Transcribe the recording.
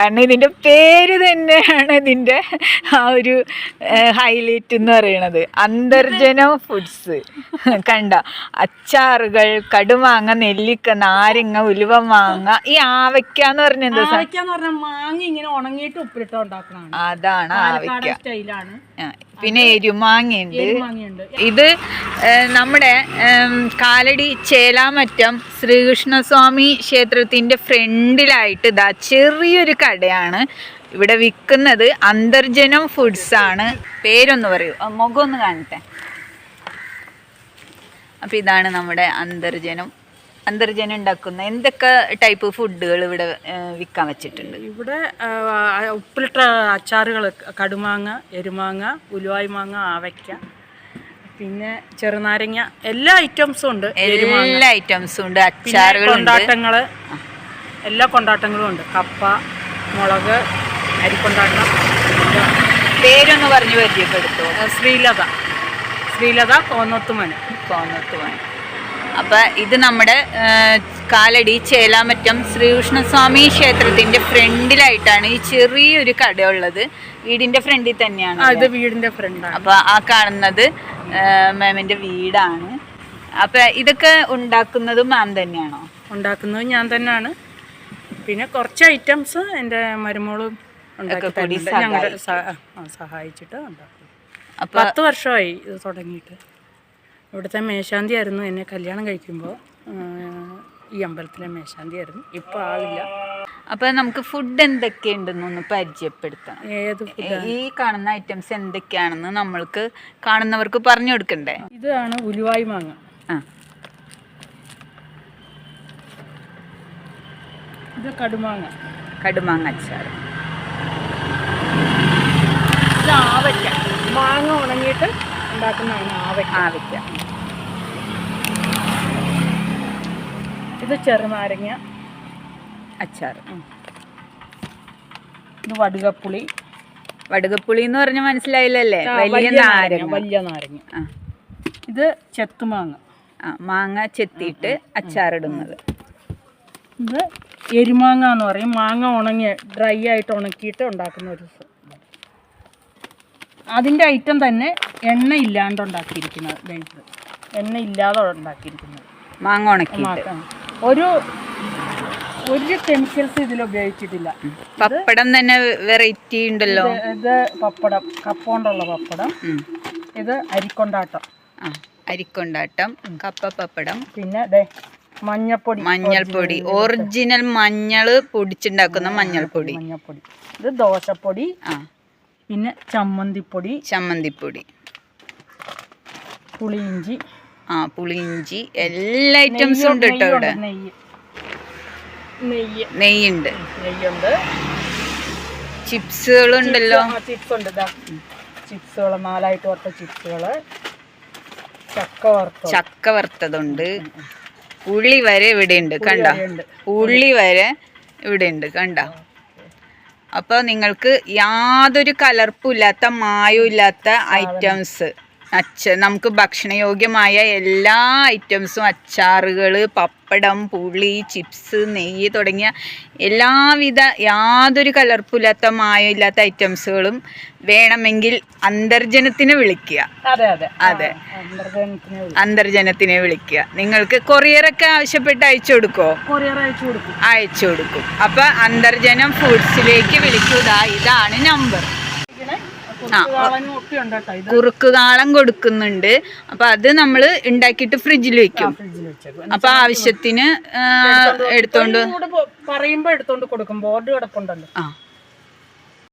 കാരണം ഇതിൻ്റെ പേര് തന്നെയാണ് ഇതിൻ്റെ ആ ഒരു ഹൈലൈറ്റ് എന്ന് പറയണത്. അന്തർജനം ഫുഡ്സ്. കണ്ട, അച്ചാറുകൾ, കടുമാങ്ങ, നെല്ലിക്ക, നാരങ്ങ, ഉലുവ മാങ്ങ. ഈ ആവയ്ക്ക എന്ന് പറഞ്ഞ എന്താ? മാങ്ങ ഇങ്ങനെ ഉണങ്ങിയിട്ട് ഉപ്പിലിട്ട് ഉണ്ടാക്കണം. അതാണ് ആവയ്ക്ക. സ്റ്റൈലാണ്. പിന്നെ എരുമാങ്ങയുണ്ട്. ഇത് നമ്മുടെ കാലടി ചേലാമറ്റം ശ്രീകൃഷ്ണസ്വാമി ക്ഷേത്രത്തിൻ്റെ ഫ്രണ്ടിലായിട്ട് ഇതാ ചെറിയൊരു കടയാണ് ഇവിടെ വിൽക്കുന്നത്. അന്തർജനം ഫുഡ്സ് ആണ്. പേരൊന്ന് പറയൂ, മുഖം ഒന്ന് കാണട്ടെ. അപ്പം ഇതാണ് നമ്മുടെ അന്തർജനം ഉണ്ടാക്കുന്ന എന്തൊക്കെ ടൈപ്പ് ഫുഡുകൾ ഇവിടെ വിൽക്കാൻ വെച്ചിട്ടുണ്ട്. ഇവിടെ ഉപ്പിലിട്ട അച്ചാറുകൾ, കടുമാങ്ങ, എരുമാങ്ങ, ഉലുവായ് മാങ്ങ, ആവയ്ക്ക, പിന്നെ ചെറുനാരങ്ങ, എല്ലാ ഐറ്റംസും ഉണ്ട്. അച്ചാറുകൾ, കൊണ്ടാട്ടങ്ങള്, എല്ലാ കൊണ്ടാട്ടങ്ങളും ഉണ്ട്. കപ്പ, മുളക്, അരിക്കൊണ്ടാട്ടം. പേരൊന്ന് പറഞ്ഞു പരിചയപ്പെടുത്തോ? ശ്രീലത കോന്നത്തുമന. അപ്പം ഇത് നമ്മുടെ കാലടി ചേലാമറ്റം ശ്രീകൃഷ്ണസ്വാമി ക്ഷേത്രത്തിൻ്റെ ഫ്രണ്ടിലായിട്ടാണ് ഈ ചെറിയൊരു കടയുള്ളത്. വീടിൻ്റെ ഫ്രണ്ടിൽ തന്നെയാണ്. ഇത് വീടിൻ്റെ ഫ്രണ്ടാണ്. അപ്പോൾ ആ കാണുന്നത് മാമിൻ്റെ വീടാണ്. അപ്പം ഇതൊക്കെ ഉണ്ടാക്കുന്നതും മാം തന്നെയാണോ? ഉണ്ടാക്കുന്നത് ഞാൻ തന്നെയാണ്. പിന്നെ കുറച്ച് ഐറ്റംസ് എൻ്റെ മരുമോളും ഞങ്ങളുടെ സഹായിച്ചിട്ട് ഉണ്ടാക്കും. 10 വർഷമായി ഇത് തുടങ്ങിയിട്ട്. ഇവിടുത്തെ മേശാന്തി ആയിരുന്നു എന്നെ കല്യാണം കഴിക്കുമ്പോൾ. ഈ അമ്പലത്തിലെ മേശാന്തി ആയിരുന്നു. ഇപ്പോൾ ആളില്ല. അപ്പം നമുക്ക് ഫുഡ് എന്തൊക്കെയുണ്ടെന്നൊന്ന് പരിചയപ്പെടുത്താം. ഈ കാണുന്ന ഐറ്റംസ് എന്തൊക്കെയാണെന്ന് നമ്മൾക്ക് കാണുന്നവർക്ക് പറഞ്ഞു കൊടുക്കണ്ടേ? ഇതാണ് ഉലുവായ് മാങ്ങ. ഇത് കടുമാങ്ങ അച്ചാർ. ഇത് ആവയ്ക്ക, മാങ്ങ ഉണങ്ങിയിട്ട് ഉണ്ടാക്കുന്നതാണ് ആവയ്ക്ക. ഇത് ചെറുനാരങ്ങ അച്ചാർ. ഇത് വടുകപ്പുളി എന്ന് പറഞ്ഞാൽ മനസ്സിലായില്ലല്ലേ? വലിയ നാരങ്ങ. ഇത് ചെത്തുമാങ്ങ, മാങ്ങ ചെത്തിയിട്ട് അച്ചാറിടുന്നത്. ഇത് എരുമാങ്ങ എന്ന് പറയും. മാങ്ങ ഡ്രൈ ആയിട്ട് ഉണക്കിയിട്ട് ഉണ്ടാക്കുന്ന ഒരു അതിൻ്റെ ഐറ്റം തന്നെ എണ്ണ ഇല്ലാണ്ട് ഉണ്ടാക്കിയിരിക്കുന്നത്. എണ്ണ ഇല്ലാതെ ഉണ്ടാക്കിയിരിക്കുന്നത് മാങ്ങ ഉണക്കിയിട്ട്. ഒരു കെമിക്കൽസ് ഇതിൽ ഉപയോഗിച്ചിട്ടില്ല. പപ്പടം തന്നെ വെറൈറ്റി ഉണ്ടല്ലോ. ഇത് പപ്പടം, കപ്പ കൊണ്ടുള്ള പപ്പടം. ഇത് അരിക്കൊണ്ടാട്ടം, കപ്പ പപ്പടം. പിന്നെ മഞ്ഞൾപ്പൊടി, ഒറിജിനൽ മഞ്ഞൾ പൊടിച്ചുണ്ടാക്കുന്ന മഞ്ഞൾപ്പൊടി. ഇത് ദോശപ്പൊടി. പിന്നെ ചമ്മന്തിപ്പൊടി, പുളിയിഞ്ചി, എല്ലാ ഐറ്റംസും ഉണ്ട് കേട്ടോ ഇവിടെ. നെയ്യുണ്ട്. ചിപ്സുകളുണ്ടല്ലോ. ചിപ്സുകൾ 4 വറുത്ത ചിപ്സുകള്, ചക്ക വറുത്തതുണ്ട്. ഉള്ളി വരെ ഇവിടെ ഉണ്ട്, കണ്ട? കണ്ട? അപ്പോൾ നിങ്ങൾക്ക് യാതൊരു കലർപ്പും ഇല്ലാത്ത, മായവും ഇല്ലാത്ത ഐറ്റംസ്, നമുക്ക് ഭക്ഷണയോഗ്യമായ എല്ലാ ഐറ്റംസും, അച്ചാറുകൾ, പപ്പടം, പുളി, ചിപ്സ്, നെയ്യ് തുടങ്ങിയ എല്ലാവിധ യാതൊരു കലർപ്പില്ലാത്ത, മായം ഇല്ലാത്ത ഐറ്റംസുകളും വേണമെങ്കിൽ അന്തർജനത്തിനെ വിളിക്കുക. അതെ, അന്തർജനത്തിനെ വിളിക്കുക. നിങ്ങൾക്ക് കൊറിയറൊക്കെ ആവശ്യപ്പെട്ട് അയച്ചു കൊടുക്കുമോ? അയച്ചു കൊടുക്കും. അപ്പം അന്തർജനം ഫുഡ്സിലേക്ക് വിളിക്കുക. ഇതാണ് നമ്പർ. കുറുക്കുകാളം കൊടുക്കുന്നുണ്ട്. അപ്പൊ അത് നമ്മൾ ഉണ്ടാക്കിയിട്ട് ഫ്രിഡ്ജിൽ വെക്കും. അപ്പൊ ആവശ്യത്തിന് എടുത്തോണ്ട് പറയുമ്പോ എടുത്തോണ്ട് കൊടുക്കും. ബോർഡ് കിടപ്പുണ്ടല്ലോ.